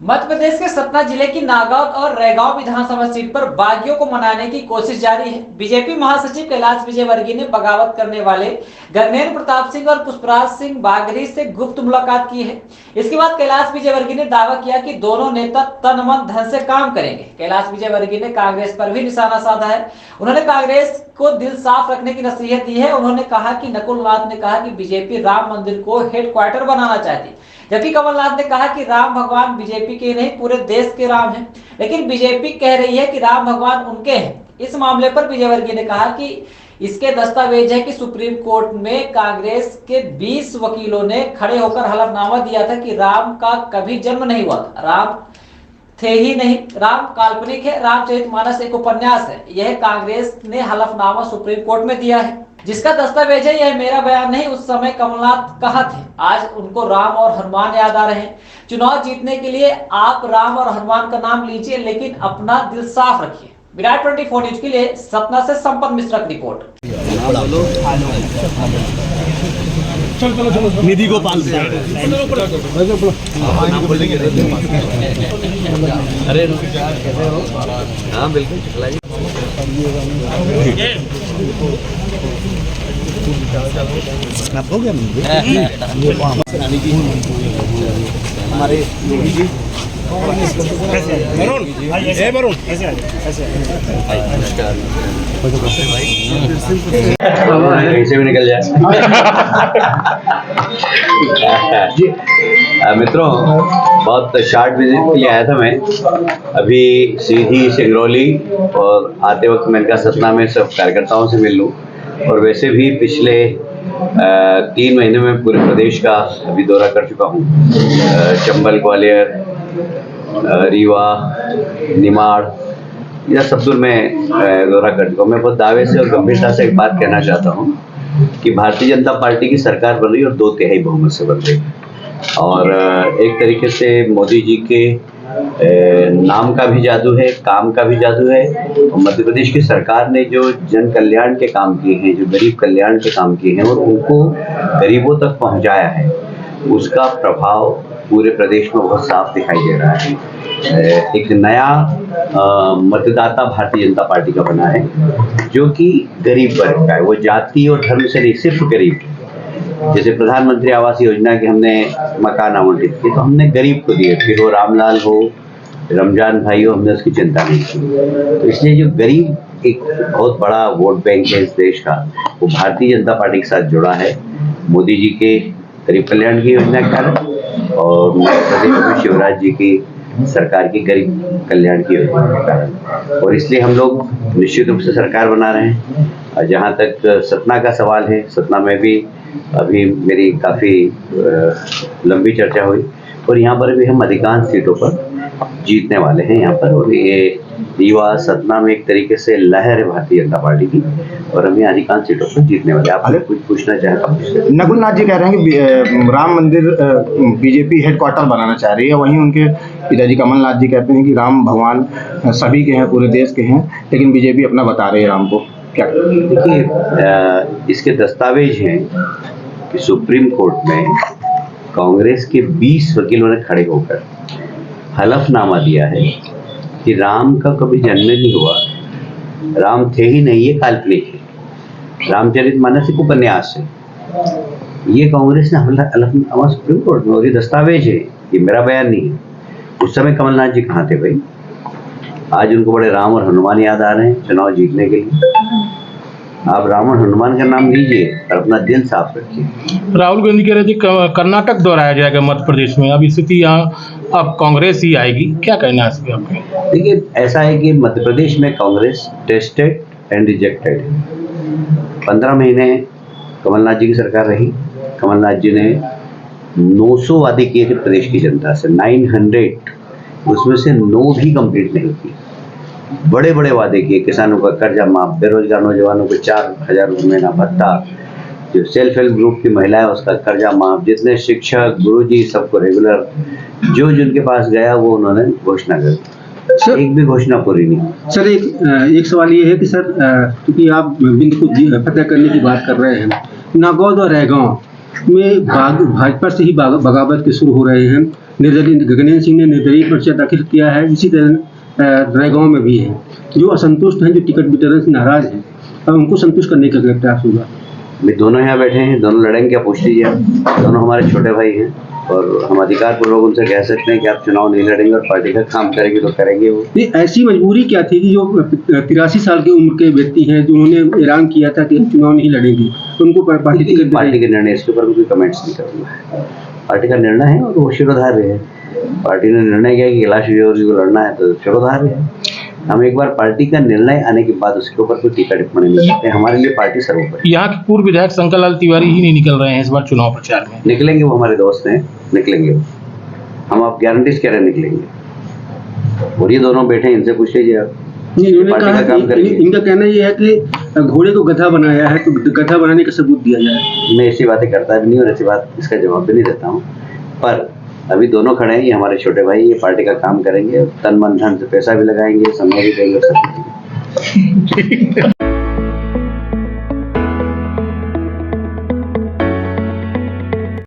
मध्य प्रदेश के सतना जिले की नागौद और रैगांव विधानसभा सीट पर बागियों को मनाने की कोशिश जारी है। बीजेपी महासचिव कैलाश विजयवर्गीय ने बगावत करने वाले गगनेंद्र प्रताप सिंह और पुष्पराज सिंह बागरी से गुप्त मुलाकात की है। इसके बाद कैलाश विजयवर्गीय ने दावा किया कि दोनों नेता तन मन धन से काम करेंगे। कैलाश विजयवर्गीय ने कांग्रेस पर भी निशाना साधा है। उन्होंने कांग्रेस को दिल साफ रखने की नसीहत दी है। उन्होंने कहा कि नकुलनाथ ने कहा कि बीजेपी राम मंदिर को हेडक्वार्टर बनाना चाहती, जबकि कमलनाथ ने कहा कि राम भगवान बीजेपी के नहीं पूरे देश के राम हैं। लेकिन बीजेपी कह रही है कि राम भगवान उनके हैं। इस मामले पर विजयवर्गीय ने कहा कि इसके दस्तावेज है कि सुप्रीम कोर्ट में कांग्रेस के 20 वकीलों ने खड़े होकर हलफनामा दिया था कि राम का कभी जन्म नहीं हुआ था, राम थे ही नहीं, राम काल्पनिक है, रामचरितमानस एक उपन्यास है। यह कांग्रेस ने हलफनामा सुप्रीम कोर्ट में दिया है, जिसका दस्तावेज है। यह मेरा बयान नहीं। उस समय कमलनाथ कहाँ थे? आज उनको राम और हनुमान याद आ रहे हैं। चुनाव जीतने के लिए आप राम और हनुमान का नाम लीजिए, लेकिन अपना दिल साफ रखिए। विराट 24 न्यूज के लिए सतना से संपत मिश्रा की रिपोर्ट। निधि गोपाल अरे हाँ बिल्कुल हो गया हमारे योगी जी कैसे भी निकल जाए। मित्रों, बहुत शॉर्ट विजिट के लिए आया था मैं। अभी सीधी सिंगरौली और आते वक्त मैंने कहा सतना में सब कार्यकर्ताओं से मिल लूँ। और वैसे भी पिछले 3 महीने में पूरे प्रदेश का अभी दौरा कर चुका हूँ। चंबल, ग्वालियर, रीवा, निमाड़, यह सब दूर में दौरा कर चुका हूँ। मैं बहुत दावे से और गंभीरता से एक बात कहना चाहता हूँ कि भारतीय जनता पार्टी की सरकार बन रही और 2/3 बहुमत से बन रही। और एक तरीके से मोदी जी के नाम का भी जादू है, काम का भी जादू है। और मध्य प्रदेश की सरकार ने जो जन कल्याण के काम किए हैं, जो गरीब कल्याण के काम किए हैं और उनको गरीबों तक पहुंचाया है, उसका प्रभाव पूरे प्रदेश में बहुत साफ दिखाई दे रहा है। एक नया मतदाता भारतीय जनता पार्टी का बना है, जो कि गरीब वर्ग का है। वो जाति और धर्म से नहीं, सिर्फ गरीब। जैसे प्रधानमंत्री आवास योजना के हमने मकान आवंटित किए तो हमने गरीब को दिए, फिर वो रामलाल हो, रमजान भाई हो, हमने उसकी चिंता नहीं की। तो इसलिए जो गरीब एक बहुत बड़ा वोट बैंक है इस देश का, वो भारतीय जनता पार्टी के साथ जुड़ा है मोदी जी के गरीब कल्याण की योजना के कारण और मध्य प्रदेश में शिवराज जी की सरकार की गरीब कल्याण की योजना के कारण। और इसलिए हम लोग निश्चित रूप से सरकार बना रहे हैं। जहाँ तक सतना का सवाल है, सतना में भी अभी मेरी काफ़ी लंबी चर्चा हुई और यहाँ पर भी हम अधिकांश सीटों पर जीतने वाले हैं यहाँ पर। और ये रीवा, सतना में एक तरीके से लहर है भारतीय जनता पार्टी की और हम यहाँ अधिकांश सीटों पर जीतने वाले। आप कुछ पूछना चाहता हूँ? नकुलनाथ जी कह रहे हैं कि राम मंदिर बीजेपी हेडक्वार्टर बनाना चाह रही है, वहीं उनके पिताजी कमलनाथ जी कहते हैं कि राम भगवान सभी के हैं, पूरे देश के हैं, लेकिन बीजेपी अपना बता रही है राम को। क्या देखिए, इसके दस्तावेज हैं कि सुप्रीम कोर्ट में कांग्रेस के 20 वकीलों ने खड़े होकर हलफनामा दिया है कि राम का कभी जन्म नहीं हुआ, राम थे ही नहीं, ये काल्पनिक है, रामचरितमानस एक उपन्यास है। ये कांग्रेस ने हलफनामा सुप्रीम कोर्ट में, और ये दस्तावेज है, ये मेरा बयान नहीं है। उस समय कमलनाथ जी कहाँ थे भाई? आज उनको बड़े राम और हनुमान याद आ रहे हैं चुनाव जीतने के लिए। आप राम और हनुमान का नाम लीजिए और अपना दिल साफ रखिए। राहुल गांधी कह रहे थे कर्नाटक दोहराया जाएगा मध्य प्रदेश में, अब स्थिति यहाँ अब कांग्रेस ही आएगी, क्या कहना है इस पर आपका? देखिए, ऐसा है कि मध्य प्रदेश में कांग्रेस टेस्टेड एंड रिजेक्टेड है। 15 महीने कमलनाथ जी की सरकार रही। कमलनाथ जी ने 900 वादे किए थे प्रदेश की जनता से, 900, उसमें से 9 भी कंप्लीट नहीं किए। बड़े बड़े वादे किए, किसानों का कर्जा माफ, बेरोजगार नौजवानों को 4000 रुपये महीना भत्ता, जो सेल्फ हेल्प ग्रुप की महिलाएं उसका कर्जा माफ, जितने शिक्षक, गुरुजी, सबको रेगुलर, जो जिनके पास गया वो उन्होंने घोषणा कर दी। सर, एक भी घोषणा पूरी नहीं। सर, एक सवाल ये है कि सर, क्योंकि आप बिंदु को फतेह करने की बात कर रहे हैं, नागौद और रैगांव में भाजपा से ही बगावत के शुरू हो रहे हैं। गगनेंद्र सिंह ने निर्दलीय पर्चा दाखिल किया है। इसी तरह रैगांव में भी है जो असंतुष्ट हैं, जो टिकट वितरण से नाराज हैं, अब उनको संतुष्ट करने का प्रयास होगा। अभी दोनों यहाँ बैठे हैं, दोनों लड़ेंगे, क्या पूछ लीजिए आप। दोनों हमारे छोटे भाई हैं और हम अधिकार पूर्वक उनसे कह सकते हैं कि आप चुनाव नहीं लड़ेंगे और पार्टी का काम करेंगे तो करेंगे वो। ये ऐसी मजबूरी क्या थी कि जो 83 साल की उम्र के व्यक्ति हैं, जिन्होंने ऐलान किया था कि हम चुनाव नहीं लड़ेंगे, तो उनको पार्टी टिकट पार्टी के निर्णय, इसके ऊपर कोई कमेंट्स नहीं करूँगा। पार्टी का निर्णय है और वो शिरोधार्य है। पार्टी ने निर्णय किया कि कैलाश विजयवर्गीय को लड़ना है तो शिरोधार्य है। हम एक बार पार्टी का निर्णय आने के बाद उसके ऊपर कोई टीका टिप्पणी नहीं करते। हमारे लिए पार्टी सर्वोपरि। यहाँ के पूर्व विधायक शंकर लाल तिवारी ही नहीं निकल रहे हैं इस बार चुनाव प्रचार में। निकलेंगे, वो हमारे दोस्त हैं, निकलेंगे वो। हम आप गारंटीज कह रहे हैं निकलेंगे। और ये दोनों बैठे हैं, इनसे पूछ लीजिए आप। इन्होंने पार्टी कहा का काम कि करेंगे। इनका कहना ये है कि घोड़े को गधा बनाया है, तो गधा बनाने का सबूत दिया जाए। मैं ऐसी बातें करता भी नहीं और ऐसी बात इसका जवाब भी नहीं देता हूँ। पर अभी दोनों खड़े हैं, ये हमारे छोटे भाई, ये पार्टी का काम करेंगे, तन मन धन से पैसा भी लगाएंगे, समय भी देंगे, सब कुछ।